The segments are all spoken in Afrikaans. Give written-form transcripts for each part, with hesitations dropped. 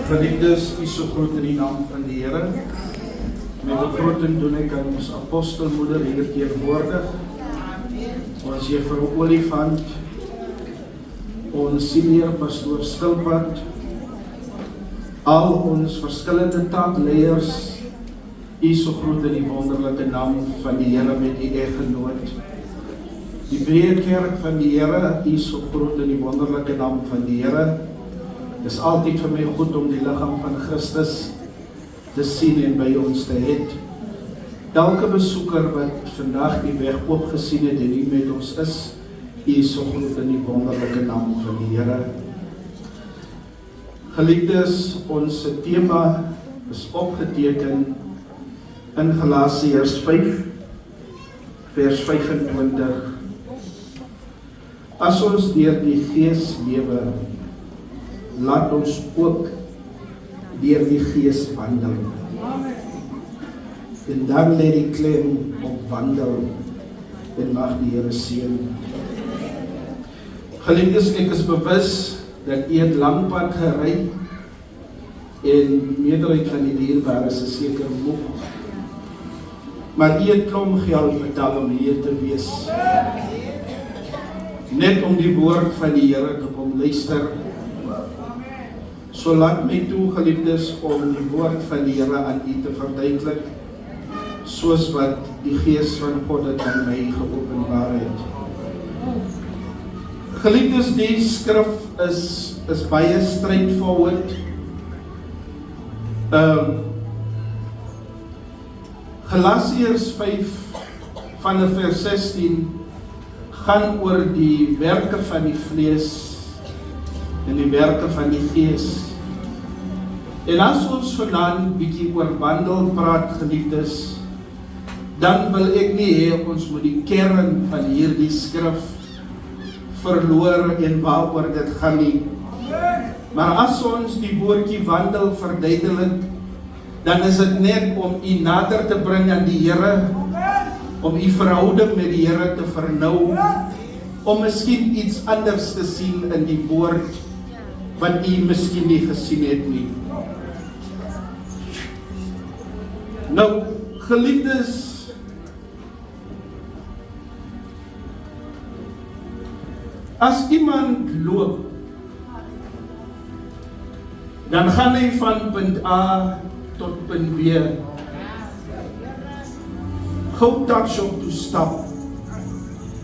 Geliefdes, u so groot in die naam van die Here. Met begroeting doen ek aan ons apostelmoeder hier teenwoordig. Ons juffrou Olifant, ons senior pastoor Skilpad, al ons verskillende taakleiers, u so groot in die wonderlike naam van die Here met u eggenoot. Die breë kerk van die Here, u so groot in die wonderlike naam van die Here. Het is altyd vir my goed om die liggaam van Christus te sien en by ons te het. Elke besoeker wat vandag die weg oopgesien het en hier met ons is, u is so groot in die wonderlike naam van die Here. Geliefdes, ons tema is opgeteken in Galasiërs 5, vers 25. As ons deur die Gees lewe, laat ons ook deur die Gees wandel. En dan lê die klem op wandel en mag die Here seën. Geliefdes, ek is bewus dat u het lang pad gery en meerderheid van die dierbares is seker moeg. Maar u het klomp geld betaal om hier te wees. Net om die woord van die Here te kom luister. So laat my toe, geliefdes, om die woord van die Here aan u te verduidelik, soos wat die Gees van God het aan my geopenbaar het. Geliefdes, die skrif is baie straightforward. Galasiërs 5 van vers 16 gaan oor die werke van die vlees en die werke van die Gees. En as ons vanaand bietjie oor wandel praat, geliefdes, dan wil ek nie hê ons moet die kern van hierdie skrif verloor en waaroor dit gaan nie. Maar as ons die woordjie wandel verduidelik, dan is dit net om u nader te bring aan die Here, om u verhouding met die Here te vernou, om miskien iets anders te sien in die woord, wat u miskien nie gesien het nie. Nou, geliefdes, as iemand loop, dan gaan hy van punt A tot punt B. Gou touch op to stop.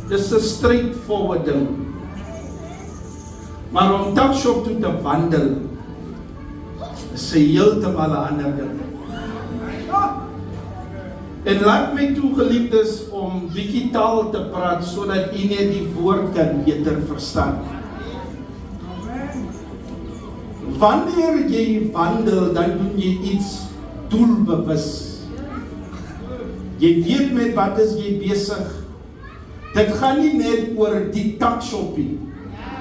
Dis 'n straightforward ding. Maar om touch op toe te wandel, is 'n heeltemal 'n ander ding. En laat my toe, geliefdes, om bietjie taal te praat, sodat u net die woord kan beter verstaan. Wanneer jy wandel, dan doen jy iets doelbewus. Jy weet met wat is jy besig. Dit gaan nie net oor die touch-op nie,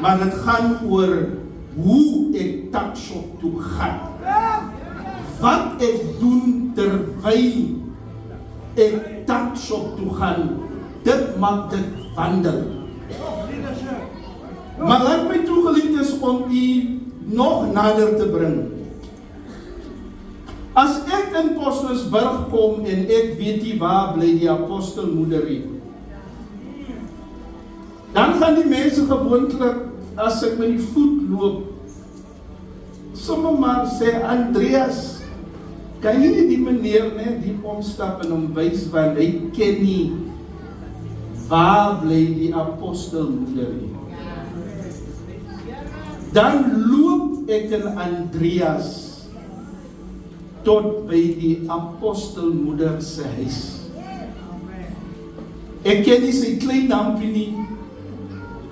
maar dit gaan oor hoe ek touch-op toe gaan. Wat ek doen terwyl ek touch-op toe gaan, dit maak dit wandel. Maar laat my toe, geliefdes, om u nog nader te bring. As ek in Posnersburg kom en ek weet nie waar bly die apostelmoederie, dan gaan die mense gewoonlik, as ek met die voet loop, sommer maar sê, Andreas, kan jy nie die meneer net die omstap en hom wys, want hy ken nie waar bly die apostelmoederie. Dan loop ek in Andreas tot by die apostelmoeder se huis. Ek ken nie sy klein naampie nie,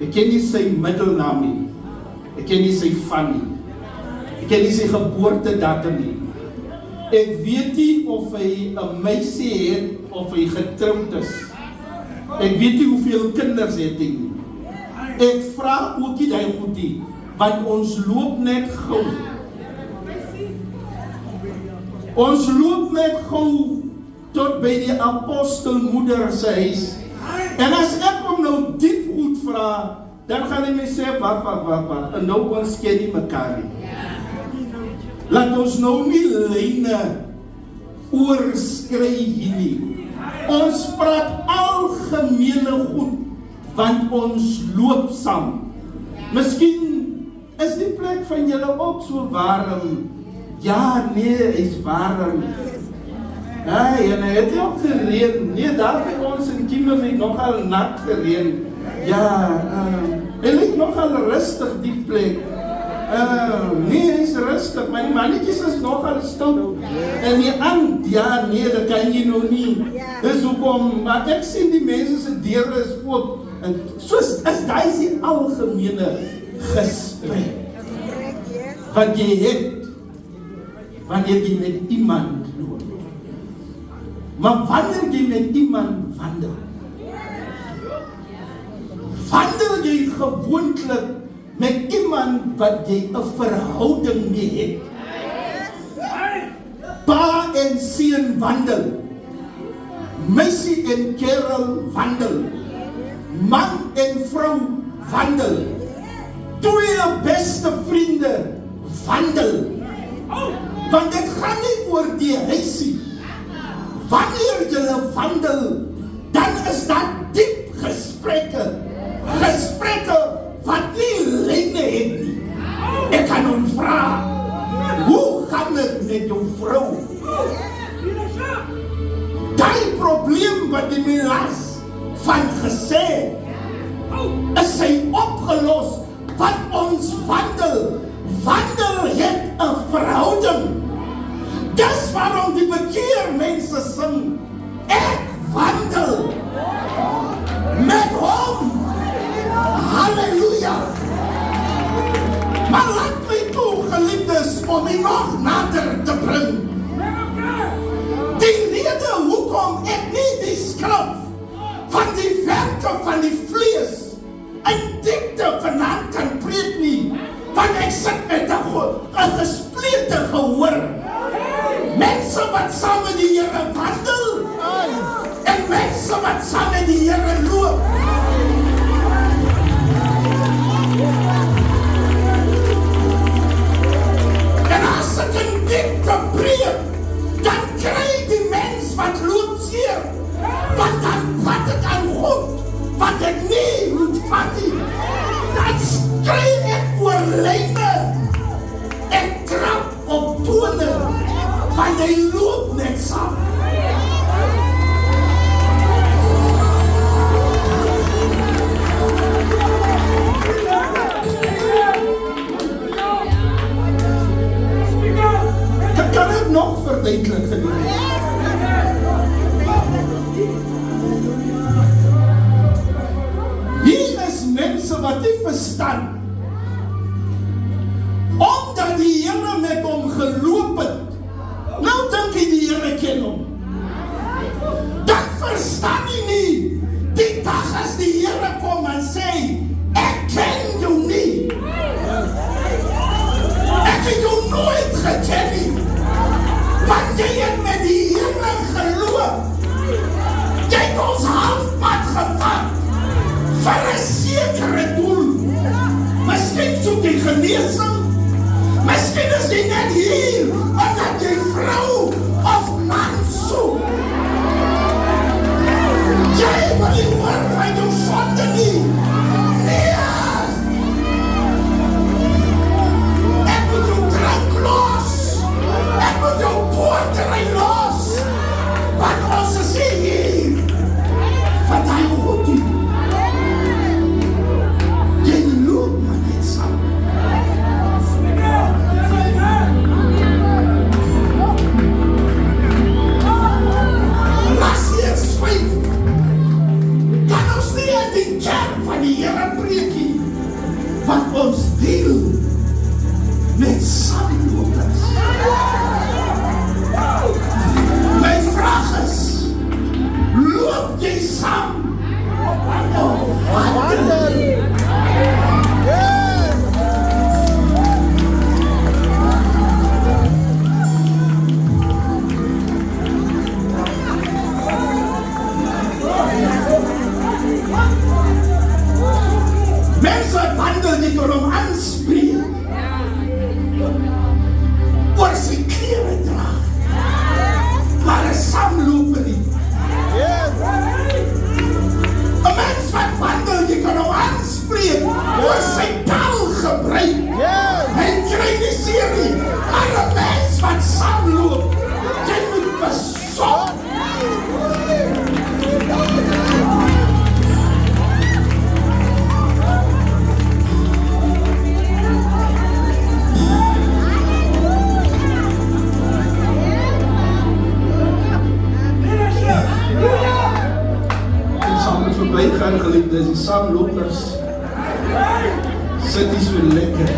ek ken nie sy middelnaam nie, ek ken nie sy van nie, ek ken nie sy geboortedatum nie. Ek weet nie of hy 'n meisie het of hy getroud is. Ek weet nie hoeveel kinders het hy nie. Ek vra ook nie daai goed nie, want ons loop net gou. Ons loop net gou tot by die apostelmoeder se huis. En as ek hom nou diep goed vra, dan gaan hy my sê, wag, en nou ons ken nie mekaar nie. Laat ons nou nie lyne oorskry hier nie. Ons praat algemene goed, want ons loop saam. Miskien is die plek van julle ook so warm. Ja, nee, is warm. En hy het ook gereën. Nee, daar by ons in Kimberley nogal nat gereën. Ja, hy lyk nogal rustig die plek. Nee, hy is rustig, maar die mannetjies is nogal stil. En die aand, ja, nee, dat kan jy nou nie. Dis hoekom, maar ek sien die mense se deure is oop. En soos is daai die algemene gesprek wat jy het wanneer jy met iemand loop. Maar wanneer jy met iemand wandel, wandel jy gewoonlik met iemand wat jy 'n verhouding mee het. Pa en seun wandel, meisie en kerel wandel, man en vrou wandel, twee beste vriende wandel. Want dit gaan nie oor die huisie. Wanneer jy wandel, dan is dat diep gesprekke. Gesprekke wat nie lyne het nie. Ek kan hom vra, hoe gaan dit met jou vrou? Die probleem wat die mens van gesê, is hy opgelos, want ons wandel het 'n verhouding. Dis waarom die bekeer mense sing, ek wandel met hom. Halleluja. Maar laat my toe, geliefdes, om my nog nader te bring. Die rede hoekom ek nie die skrif van die werke van die vlees in diepte vanaand kan preek nie, want ek sit met 'n gesplete gehoor. Mense wat saam met die Here wandel, en mense wat saam met die Here loop. En as ek in diepte preek, dan kry die mens wat loop seer, want dan vat het aan God, wat ek nie moet vat nie. Dan skry ek oor lyne, ek trap op tone, want hy loop net saam. Ek kan het nog verduidelik gedoen. Hier is mense wat nie verstaan, omdat die Here met hom geloop het. Nou dink jy die Here ken hom. Dan verstaan jy nie, die dag as die Here kom en sê, ek ken jou nie. Ek het jou nooit geken nie. Want jy het met die Here geloop. Jy het ons halfpad gevat vir 'n sekere doel. Miskien soek jy genesing. Miskien is jy net hier omdat jy vrou of man soek. Jy wil nie hoor van jou sonde nie. Nee. Ek moet jou drank los. Ek moet jou poorterij los. Want ons is hier van die goedie. Jy loop maar net saam. Galasiërs 5 kan ons nie in die kerk van is die saamlopers. Sit nie so lekker.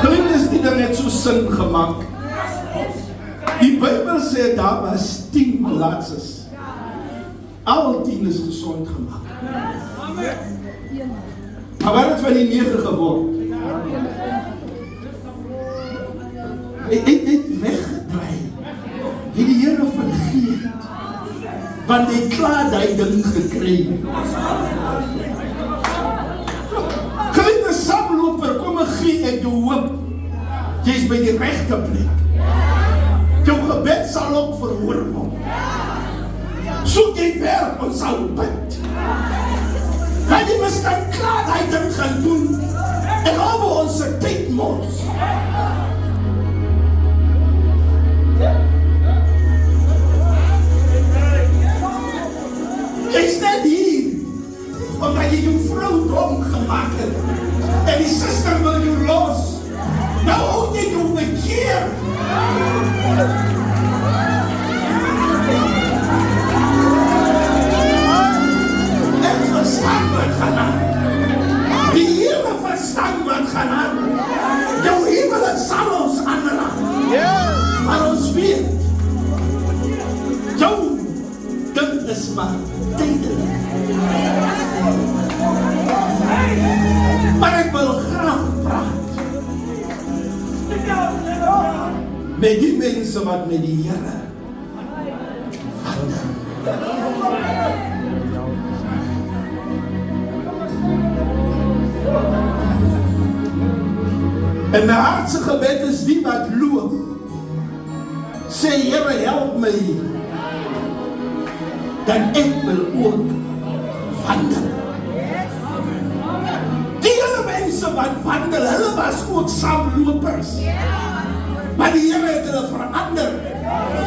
Geliefdes, die ding het so sin gemaak. Die Bybel sê daar was 10 bladsers. Al 10 is gesond gemaak. Maar wat het van die 9 geword? Het weggedraai. Het die Here vergeet. Want hy klaar die ding gekry. Geliefde saamloper, kom en gee ek jou hoop. Jy is by die regte plek. Jou gebed sal ook verhoor word. Soek jy werk, ons sal bid. Want jy miskien klaar die ding gaan doen. En al ons tyd mors. Jy is net hier, omdat jy jou vrou dom gemaakt het. En die suster wil jou los. Nou moet jy jou bekeer. En verstaan wat gaan aan. Die Here verstaan wat gaan aan. Jou huwelik sal ons aanraak. Maar ons weet, jou ding is maar tydelik. Maar ek wil graag praat met die mense wat met die Here wandel. En my hartse gebed is die wat loop. Sê Here, help my. Dan ek wil ook wandel. Die hele mense wat wandel, hulle was ook saamlopers. Maar die Here het hulle verander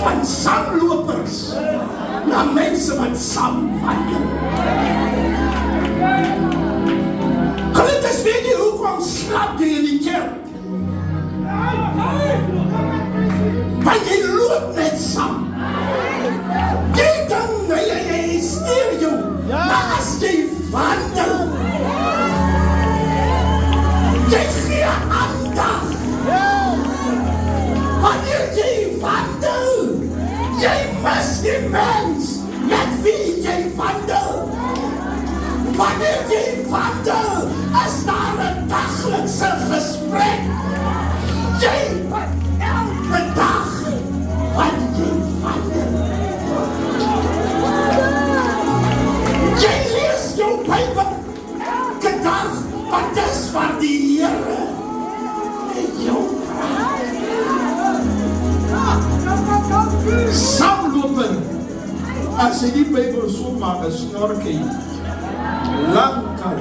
van saamlopers na mense wat saam wandel. Geliefdes, weet jy hoekom slap jy in die kerk? Want jy loop net saam. Jy dan, jy stuur jou. Maar as jy wandel, jy gee aandag. Wanneer jy wandel, jy mis die mens met wie jy wandel. Wanneer jy wandel, is daar 'n daglikse gesprek. Jy elke dag wat jy wandel. Jy lees jou Bybel elke dag, want dis wat die Here met jou praat. Saamloper, as jy die Bybel so maak, is snorkie, lang kan.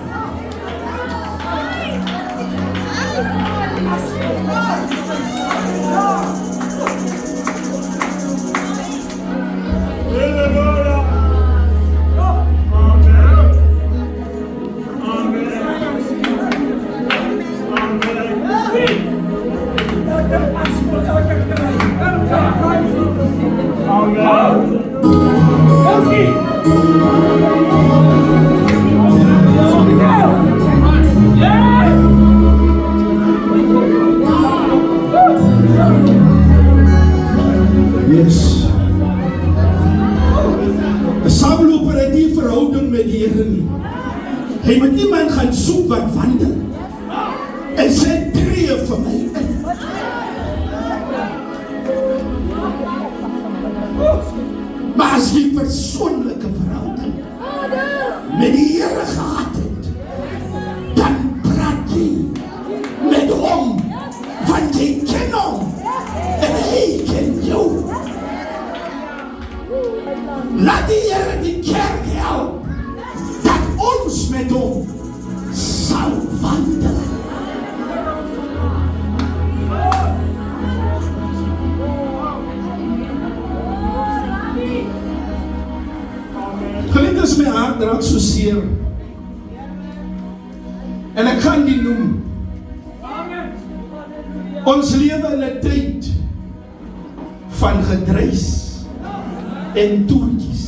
Yes. 'n Saamloper het nie verhouding met die Here nie. Hy moet iemand gaan soek wat wandel. En sê tree vir my in. Maar as jy persoonlike verhouding met die Here gehad het, dan praat jy met hom, want jy ken hom en hy ken jou. Laat die Here die kerk help, dat ons met hom sal wandel. Geliefdes, my hart kan nie noem. Ons lewe in 'n tyd van gedruis en toertjies.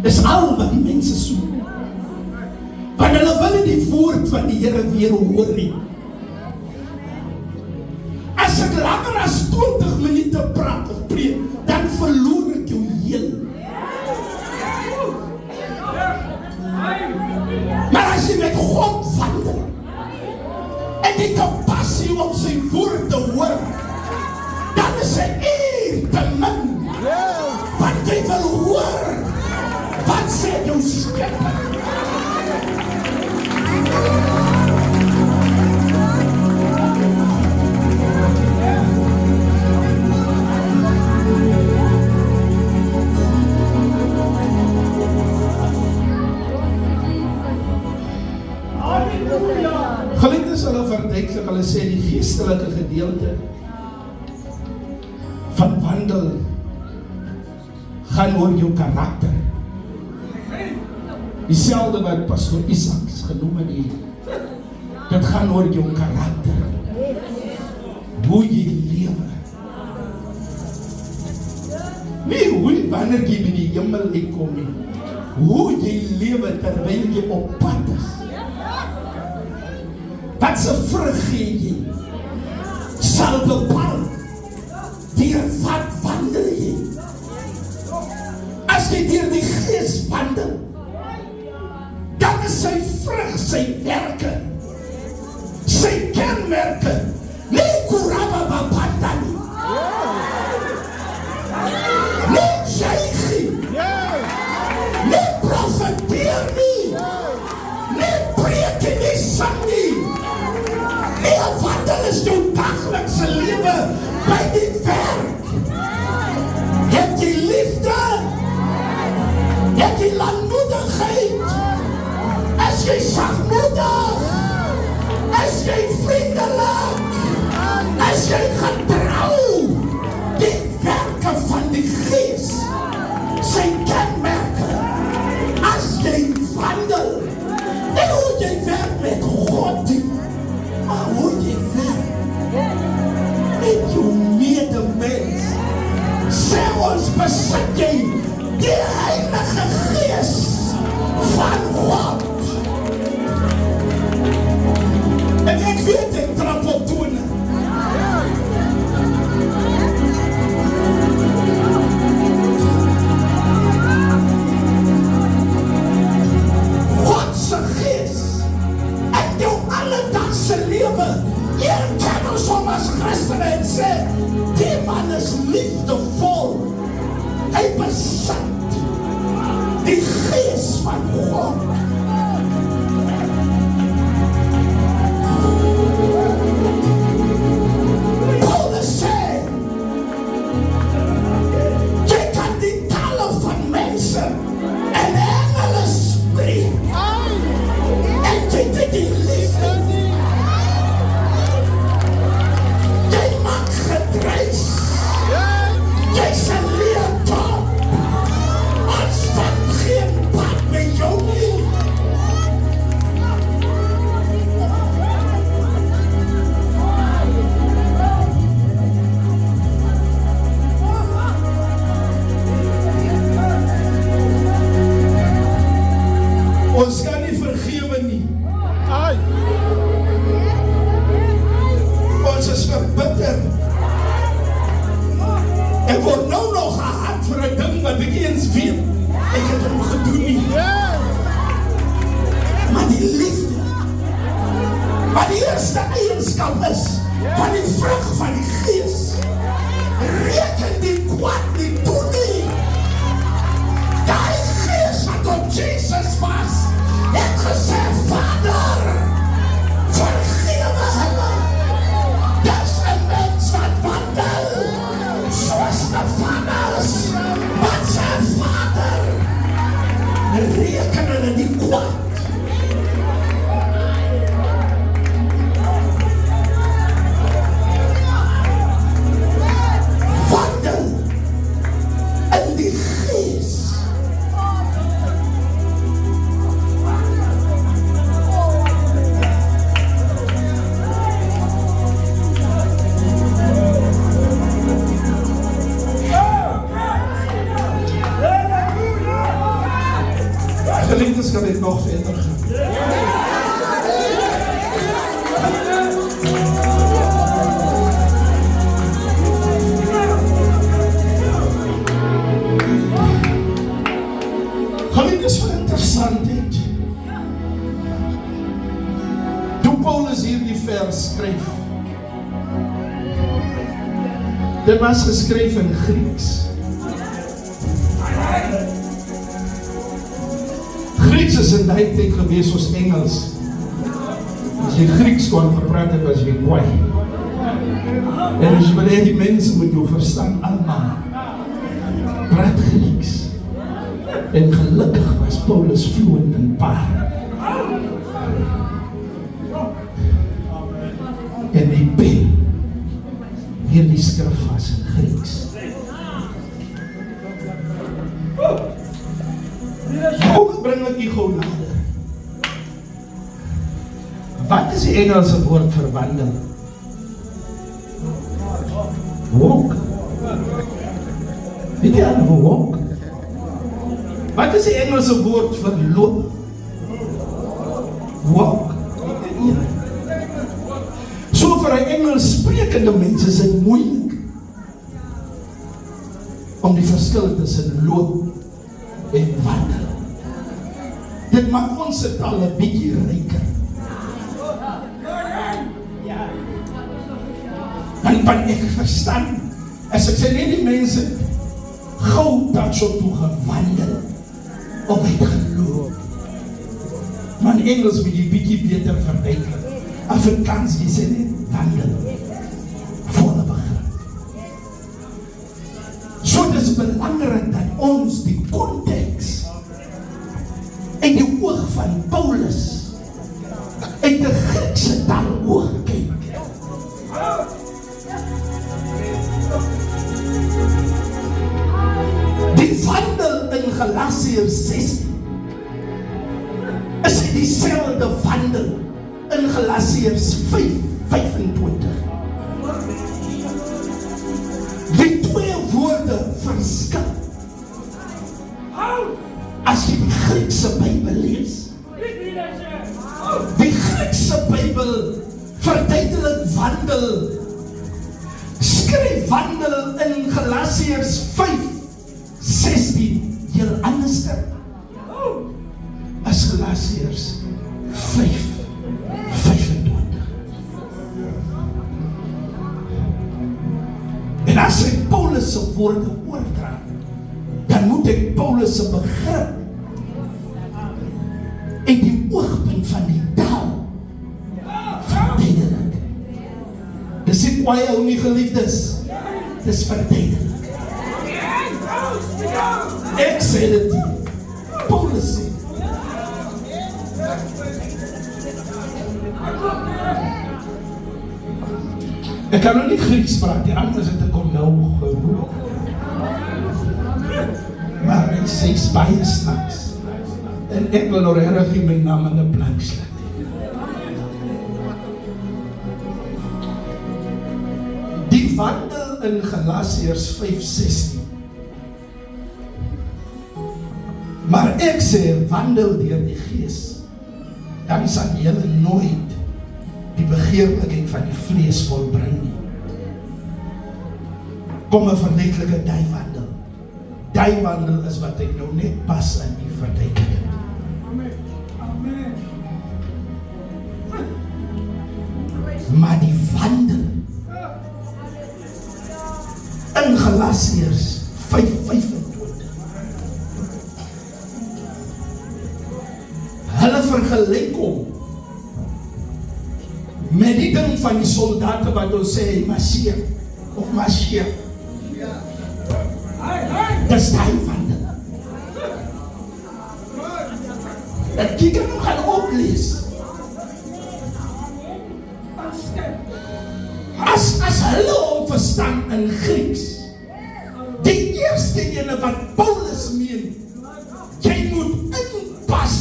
Dis al wat die mense soek. Want hulle wil nie die woord van die Here weer hoor nie. As ek langer as 20 minute praat of preek, dan verloor ek jou heel. Maar as jy met God wandel, en die passie om sy woord te hoor, dan is 'n uur te min. Want jy wil hoor, wat sê jou Skepper? Geliefdes, hulle verduidelik, hulle sê die geestelike gedeelte van wandel gaan oor jou karakter. Dieselfde wat Pastor Isaac genoem het, dit gaan oor jou karakter, hoe jy lewe. Nie hoe wanneer jy by die hemel uitkom nie, hoe jy lewe terwyl jy op pad is. Wat se vrug gee jy, sal bepaal deur wat wandel jy. As jy deur die Gees wandel, dan is sy vrug, sy werke, sy kenmerke, nie kurabababanda nie, nie jeigie, nie profeteer nie, nie preek nie, sang nie. Die wandel is jou daglikse lewe by die werk. Het jy liefde? Het jy langmoedigheid? Is jy sagmoedig? Is jy vriendelik? Is jy getrou? Die werke van die Gees, sy kenmerke. As jy wandel, nie hoe jy werk met God nie, maar hoe jy werk met jou medemens. Sê ons, besit jy die Heilige Gees van God. En ek weet, ek trap op tone. Godse Gees in jou alledagse lewe, hier ken ons om as Christene en sê, die man is liefdevol, hy besit die Gees van God. Paulus sê, jy kan die tale van mense en engele spreek, en jy het die liefde nie. Jy maak gedruis, jy sê leertop, ons van geen pad met jou nie. Ons kan nie vergewe nie. Ons is verbitter. Ek word nou nog gehad vir 'n ding wat ek eens weet. Ek het hom gedoen nie. Maar die liefde, wat die eerste eienskap is van die vrug van die Gees, reken die kwaad nie toe nie. Die Gees wat op Jesus was, het gesê, Vader, vergewe hulle. Dis 'n mens wat wandel, soos Stefanus, wat sê, Vader, reken hulle nie kwaad. Toe Paulus hierdie vers skryf, dit was geskryf in Grieks. Grieks is in die tyd gewees soos Engels. As jy Grieks kon gepraat het, was jy kwaai. En as jy wil hê die mense moet jou verstaan, allemaal praat Grieks. En gelukkig was Paulus vloeiend in paar. En die pen, hierdie skrif was in Grieks. Hoe bring ek die gauw nader? Wat is die Engelse woord vir wandel? Walk. Weet jy aan hoe walk? Wat is die Engelse woord vir loop? Walk. So vir 'n Engels sprekende mens is dit moeilik om die verskil tussen loop en wandel. Dit maak ons taal 'n bietjie ryker. En wat ek verstaan, as ek sê nie die mense gauw dat so toe gewandel of het geloop. Maar in Engels moet jy bietjie beter verduidelik. Afrikaans jy sê nie wandel. Volle begrip. So dit is belangrik dat ons die konteks en die oog van Paulus uit die Griekse taal oog kyk. Die wandel in Galasiërs 16 is dieselfde wandel in Galasiërs 5:25. Die twee woorde verskil. As jy die Griekse Bybel lees, die Griekse Bybel verduidelik wandel, skryf wandel in Galasiërs 5:16 heel anders as Galasiërs 5:25. En as ek Paulus se woorde oordra, dan moet ek Paulus se begrip en die oogpunt van die taal verduidelik. Dis nie kwaai ou nie, geliefdes. Dis verduidelik. Ek sê dit nie. Paulus sê. Ek kan nou nie Grieks praat, die anders het ek om nou gehoor. Maar hy sê baie snaaks. En ek wil nou regtig my naam in 'n plank slat. Die wandel in Galasiërs 5:16. Maar ek sê wandel deur die Gees. Dan sal julle nooit die begeerlikheid van die vlees volbring nie. Kom 'n verduidelike die wandel. Die wandel is wat ek nou net pas in die verduideliking. Amen. Maar die wandel in Galasiërs 5:25. Hulle vergelyk hom met die ding van die soldate wat ons sê, marcheer of marcheer. Dis die wandel. Dat jy kan nog gaan oplees. As hulle hom verstaan in Grieks, die eerste ene wat Paulus meen, jy moet inpas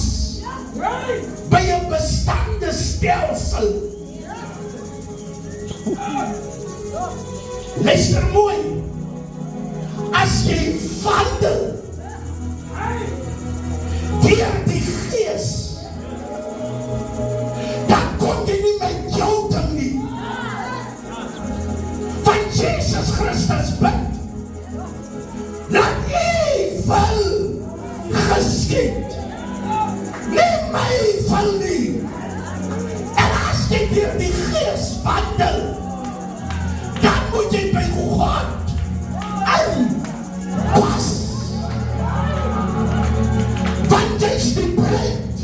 by 'n bestaande stelsel. Luister mooi. As jy wandel deur die Gees, dan kom jy nie met jou ding nie. Van Jesus Christus bid, laat jy wil geskied, nie my wil nie. En wandel, dan moet jy by God inpas. Want jy's die bruid.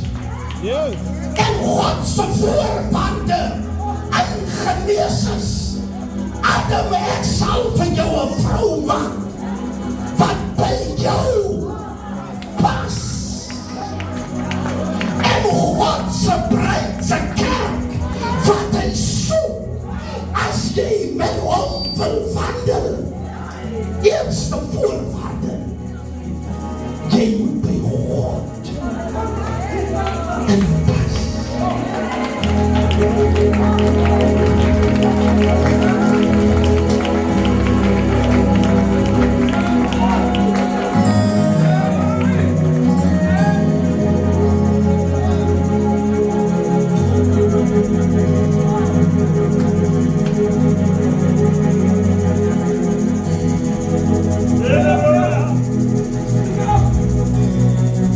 En God se voorbande ingenees is. Adam, ek sal vir jou 'n vrou maak wat by jou pas. En God se bruid se kerk wat hy soek as jy met hom wil wandel. Eerste voorwaarde, jy moet by God inpas.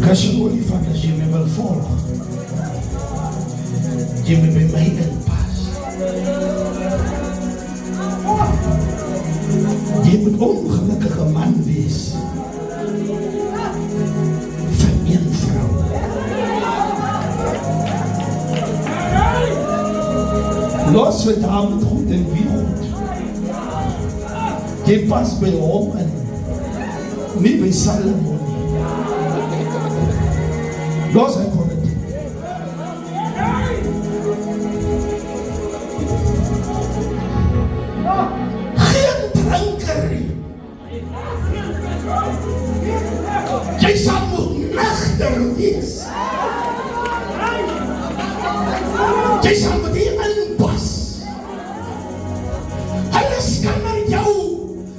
Kasi olifant as jy my wil volg, jy moet by my inpas. Jy moet ongelukkige man wees vir een vrou. Los met haar met goed en wie goed. Jy pas by hom in, nie by Salomon. Los hy politiek. Geen drinkerie. Jy sal moet nugter wees. Jy sal moet hier inpas. Hulle skammer jou.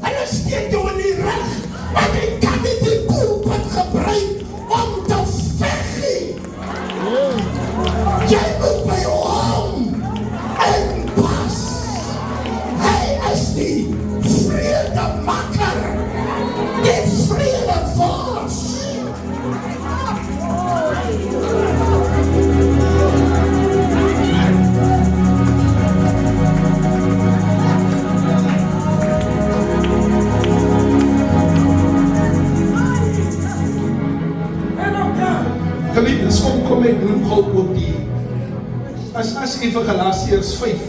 Hulle steek jou in die rug. Maar jy kan nie die pulpit gebruik om te veg nie. Jy moet by hom inpas. Hy is die vredemaker. Die vredevors. Geliefdes, kom ek noem gou op die as even Galasiërs 5.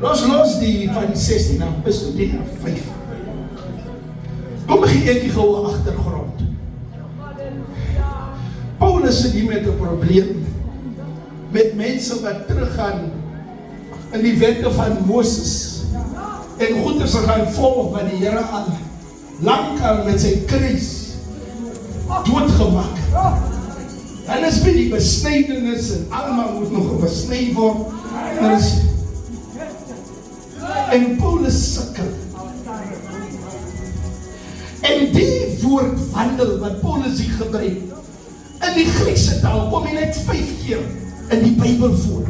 Los die van die 16, nou bestudeer 5. Kom gee ek die goue agtergrond. Paulus sit hier met 'n probleem met mense wat teruggaan in die wette van Moses en goeders gaan volg wat die Here aan lankal met sy kruis doodgemaak. En is by die besnydenis en almal moet nog besny word. En Paulus sukkel. En die woord wandel wat Paulus hier gebruik, in die Griekse taal kom hy net 5 keer in die Bybel voor.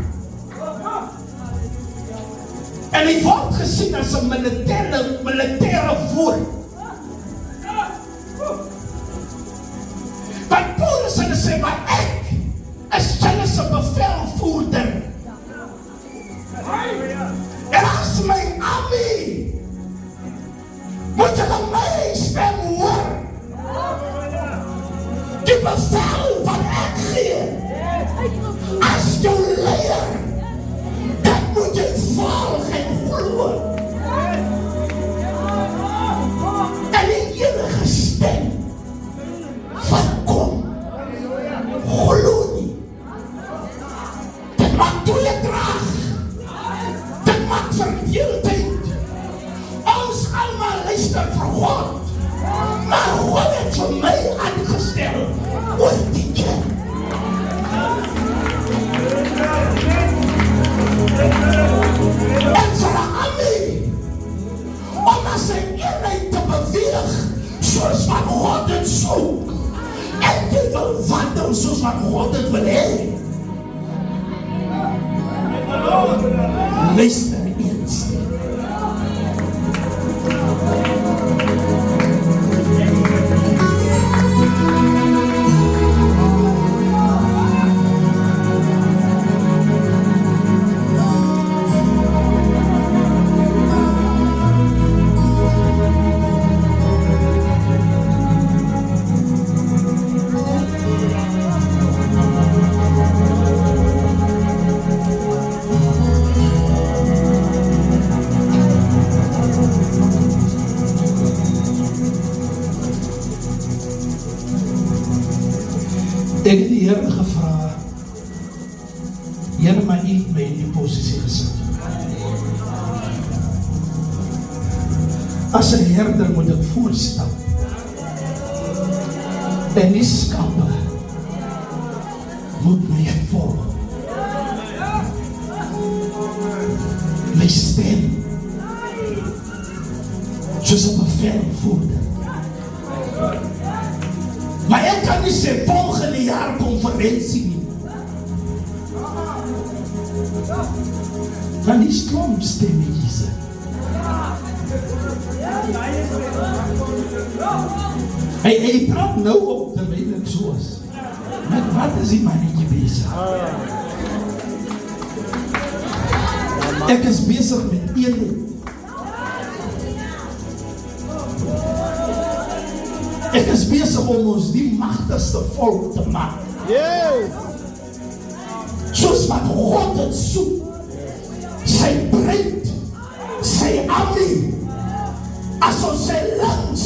En hy word gesien as 'n militêre woord. Want Paulus het gesê, maar ek is julle se bevelvoerder. En as my army moet julle my stem hoor. Die bevel wat ek gee as jou leier, dat moet jy volg en glo. En die enige stem wat kom, glo nie. Dit maak tweedrag. Dit maak verdeeldheid. Ons allemaal luister vir God. Maar God het vir my aangestel oor die kerk. Here, maar U het my in die posisie gesit. As 'n herder moet ek voorstap. En die skape moet my volg. My stem, soos op 'n velvoerder. Maar ek kan nie sê volgende jaar konferensie nie. Van die klomp stemmetjies. Hy praat nou op terwyl ek so is. Met wat is die mannetjie bezig? Ek is bezig met een ding. Ek is bezig om ons die magtigste volk te maak. Soos wat God het soek. Sy breed, sy armie, as ons sy langs,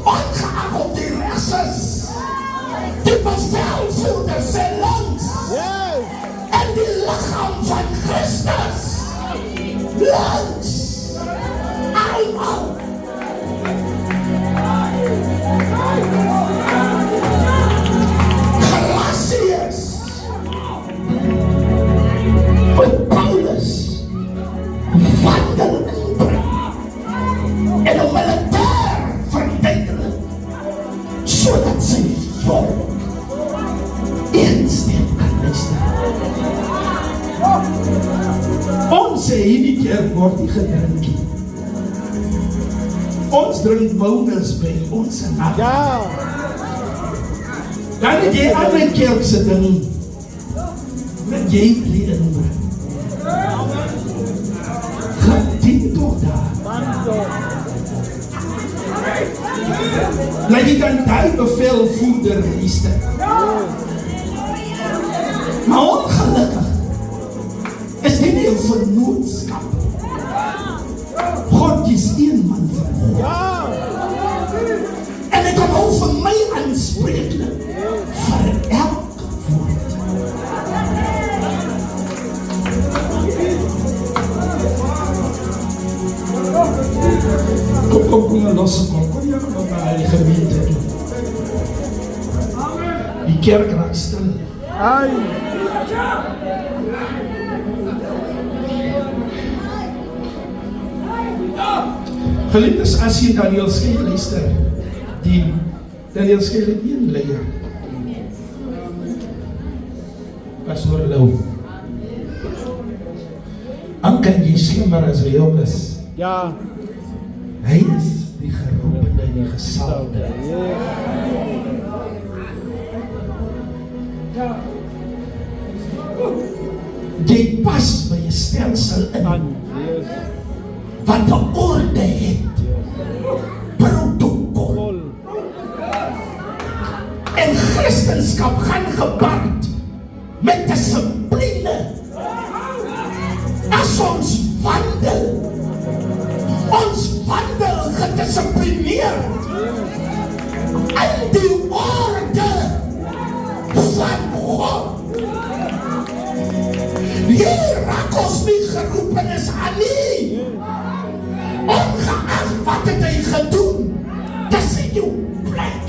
ongeag op die rechts is, die bevelvoerder sy langs, en die lichaam van Christus, langs, allemaal. Galatiërs, met Paulus, wandel en een militair verduidelijk, zodat sy volk een stem kan luisteren. Ons sê hierdie keer word die gedrinkie. Ons drink wonders by ons naam. Dan het jy ander kerkse ding, met jy vrede noem. Gedien toch daar. Laat jy dan die bevelvoerder luister. Maar ongelukkig is dit nie een vernootskap. God is een man van God. En ek kan al vir my aanspreeklik vir elke woord. Kom na losse kom jy na die gemeente toe. Die kerk raak stil. Geliefdes, as jy Daniel Skye luister, die Daniel Skye het een leier. Pastoor Lou. Dan kan jy slimmer as wie ook is. Hy is die geroepene en die gesalde. Jy pas by jy stelsel in. Wat die orde het, protokol. En Christenskap gaan gepaard met discipline. As ons wandel gedisciplineerd in die orde van God. Hier raak ons nie geroepenis aan nie. Ongeacht wat het hy gedoen, dis in jou plek.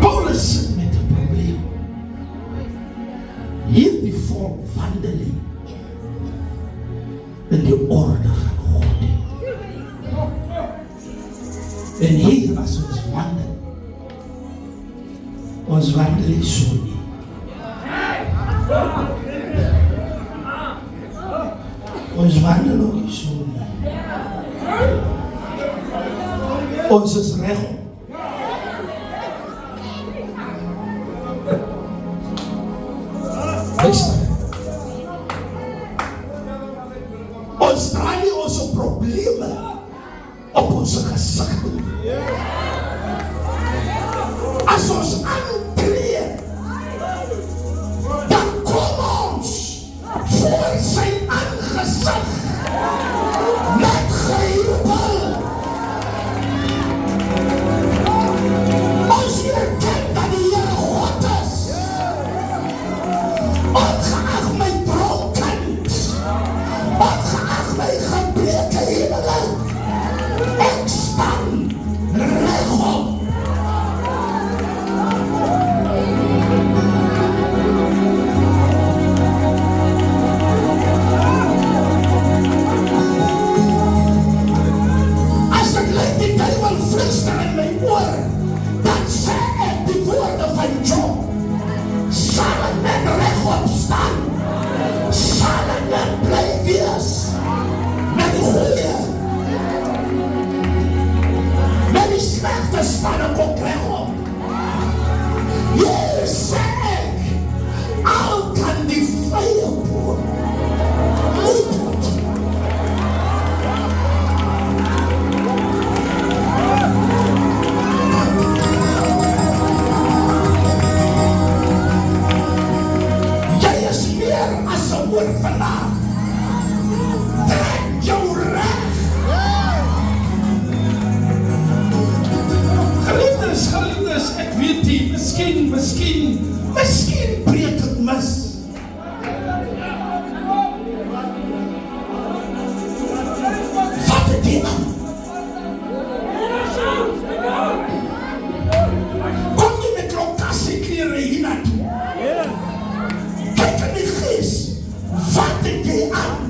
Paulus sit met 'n probleem. Hierdie volk wandeling in die orde van God. En hier as ons wandel nie so nie. Ons wandel ook nie so nie. Ons is reg. Ons draai nie ons probleme op ons gesig nie. As ons aantree Miskien breek het mis. Vat het die aan. Kom jy met lokasie klere hiernatoe? Kyk in die gees. Vat het die aan.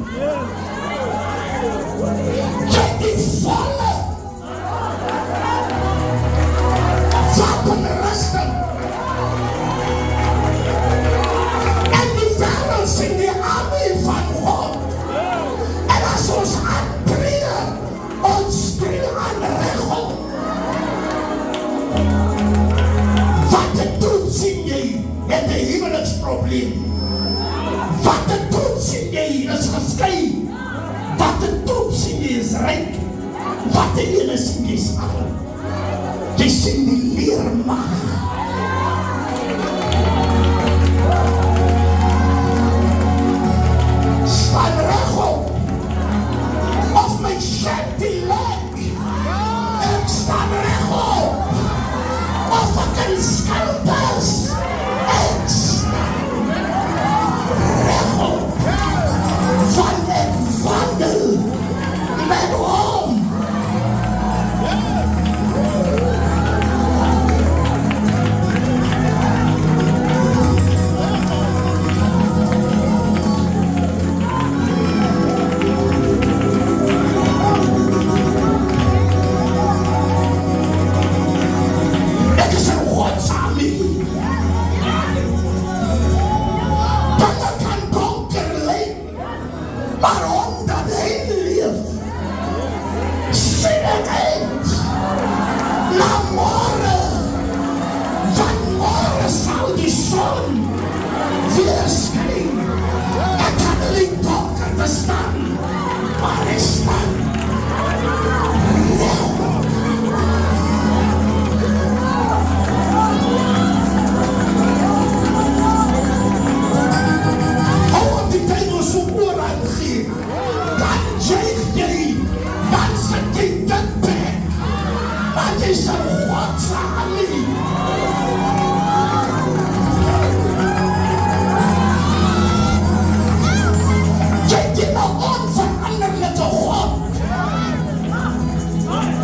Jy die volle wapenrusting. En die wêreld sien die armee van God. En as ons aantree, ons tree aan regel. Wat 'n troep sien jy met 'n huweliksprobleem? Wat 'n troep sien jy is geskei? Wat 'n troep sien jy is ryk? Wat 'n ene sien jy is arm? Jy sien die leermag. Staan regop. Of my shirt die lek. Ek staan regop. Of ek in skuld is. Ek staan regop. Van ek wandel met hom. Ek is 'n godsarmee. Dinge kan donker lyk, maar omdat hy leef, sien ek uit na môre. Van môre sal die son weer skyn. Ek kan nie donker bestaan, maar ek staan regop. Omdat die duivel so oor aangee, dan juig jy, dan sit jy dit weg, want jy is 'n godsarmee. Jy dien 'n onveranderlike God,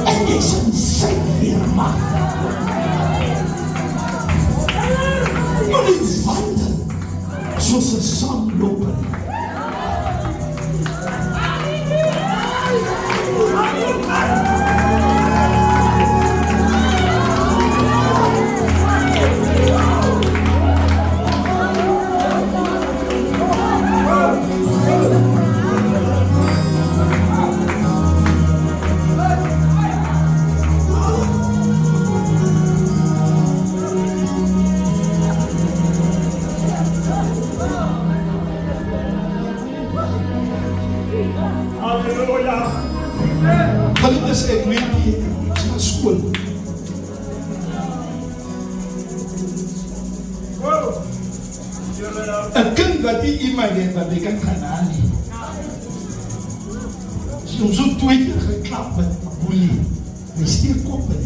en jy is in sy weermag. Moenie wandel soos 'n sandloper. Geliefdes, ek weet nie, ons gaan skool. 'n kind wat nie iemand het wat hy kan gaan haal nie. As jy hom so 2 keer geklap met 'n boelie, hy steek kop in.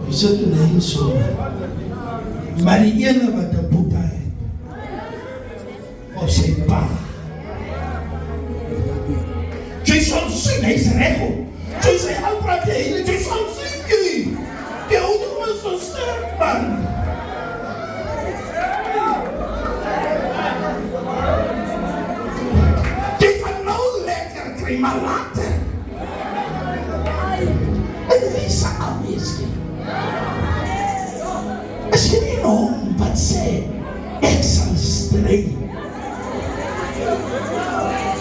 Hy sit in hy so. Maar die ene wat 'n boeta het, of sy pa, jy sal sien, hy is regop. Jy sê, al praat jy sal sien jy. Die oude man is so sterk, man. Jy kan nou lekker kry, maar later. En wie is aanwezig? Is jy nie hom wat sê, ek sal stryd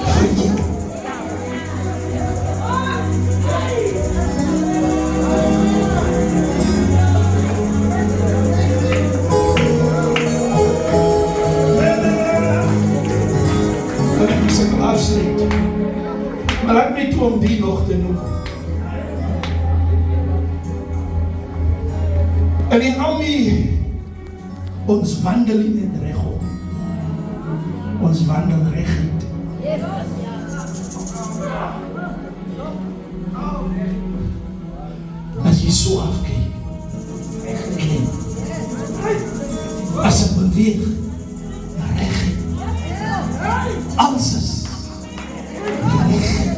vir jou. Maar laat my toe om die nog te noem. En die armee, ons wandel nie net regop. Ons wandel reguit. as jy so afkyk, en as ek beweeg, na recht, alles is recht.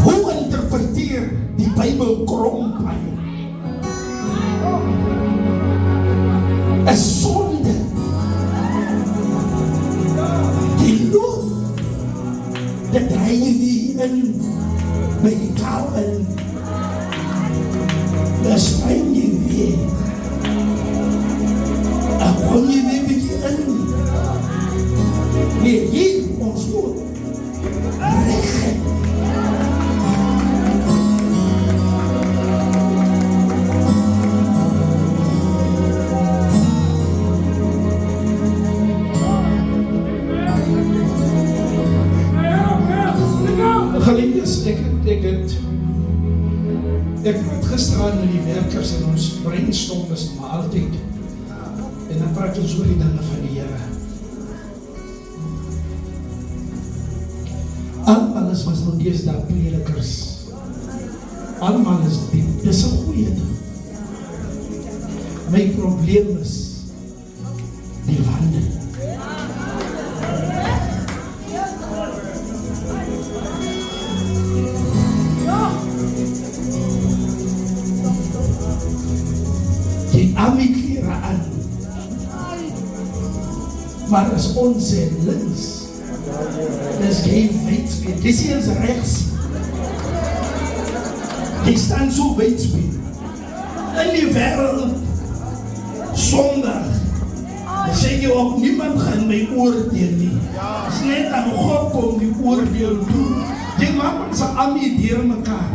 Hoe interpreteer die Bybel krompaai? Een sonde. Die loop, dat draai jy nie in, by die taal in, dat spijn jy weer. En kom jy weer bykie in. Nee, hier, ons moet recht. Geliefdes, ek het gisteraan met die werkers en ons brainstorm is maar altyd en dan praat ons oor die dinge van die Here. Almal is was nog deesdae predikers. Almal is diep, dis 'n goeie ding. My probleem is die wandel. Amiklere aan, maar as ons links, dis geen weidspeed, dis hier is rechts, die staan so weidspeed, in die wereld, sondag, dan sê jy ook, niemand gaan my oordeel nie, is net aan God kom die oordeel doen, jy maak ons amie deur mekaar,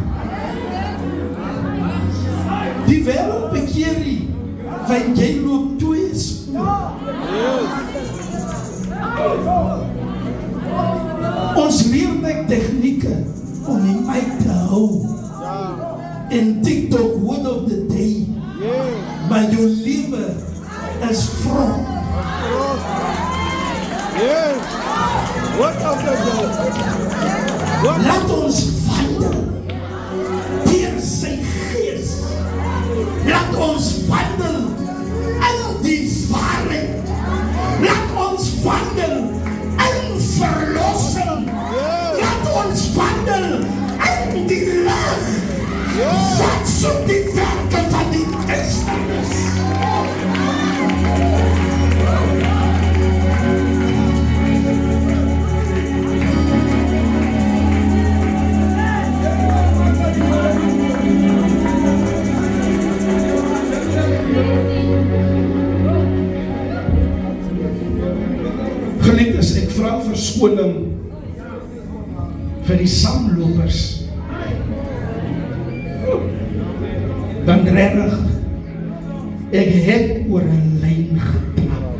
die wereld bekeer nie, want jy loop twee spoor. Ons leer met tegnieke om die mic te hou. In TikTok, word of the day. Maar jou lewe is vrot. Laat ons wandel deur sy gees. Laat ons wandel in die waarheid. Laat ons wandel in verlossing. Laat ons wandel in die lig. Wat soek die werke van die duisternis? Geliefdes, ek vra verskoning vir die saamlopers. Dan regtig, ek het oor 'n lyn gepraat.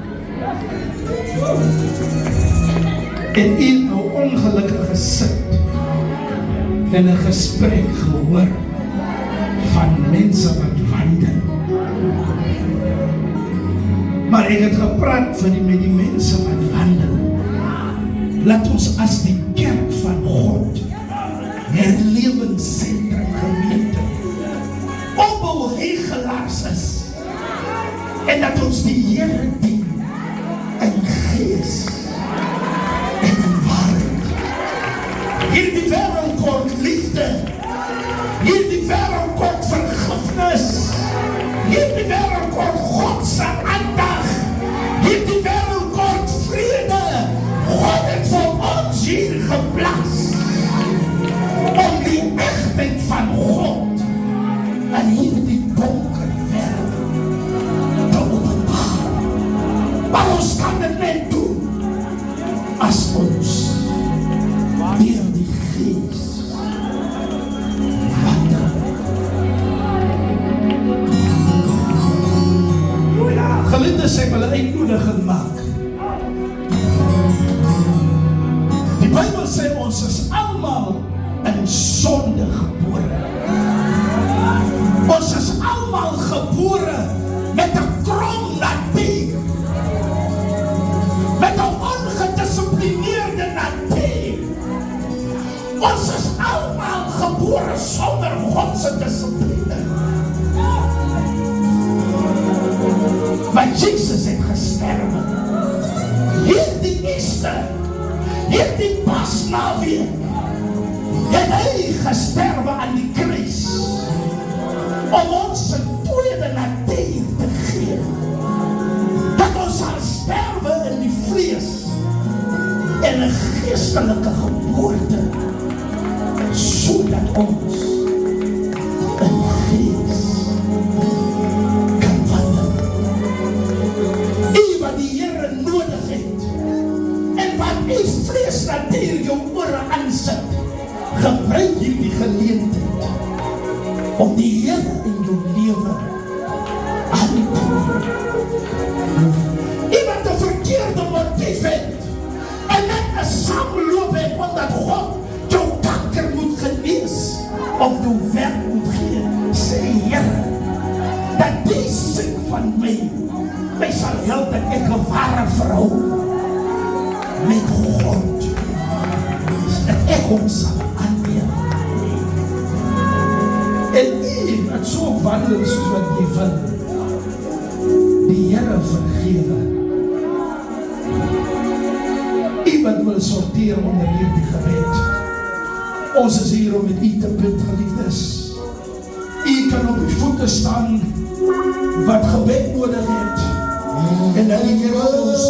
En in 'n ongelukkige sit en 'n gesprek gehoor van mense wat wandel. Maar ek het gepraat met die mense wat wandel. Laat ons as die kerk van God, herlewingssentrum gemeente, opbou hegelaars is, en dat ons die Here dien in gees en in waarheid. Hierdie wêreld kort liefde, hierdie wêreld kort vergifnis, hierdie wêreld kort God se aandag, hierdie wêreld kort vrede. God het vir ons hier geplaas om die echtheid van God in hierdie donker wêreld te openbaar. Maar ons kan dit net doen as ons deur die Gees wandel. Geliefdes, ek wil 'n uitnodiging maak. Die Bybel sê ons is almal in sonde gebore. Ons is almal gebore met 'n krom natuur, met 'n ongedisciplineerde natuur. Ons is almal gebore sonder God se dissipline. Maar Jesus het gesterwe. Hierdie Easter, hierdie Pasnaweek, het hy gesterwe aan die kruis om ons 'n tweede natuur te gee. Dat ons sal sterwe in die vlees en 'n geestelike geboorte, sodat ons in gees kan wandel. U wat die Here nodig het en wat u vleesnatuur jou ore aansit, gebruik hierdie geleentheid om die Here in jou lewe aan te neem. U wat 'n verkeerde motief het en net 'n saamloop het omdat God jou kanker moet genees of jou werk moet gee, sê Here, dat die siek van my sal help dat ek 'n ware vrou met God, dat ek hom sal aanneem. En u wat so wandel soos wat jy wil, die Here vergewe. U wat wil sorteer onder hierdie gebed. Ons is hier om met u te bid, geliefdes. U kan op uw voete staan wat gebed nodig het. En dan die Here ons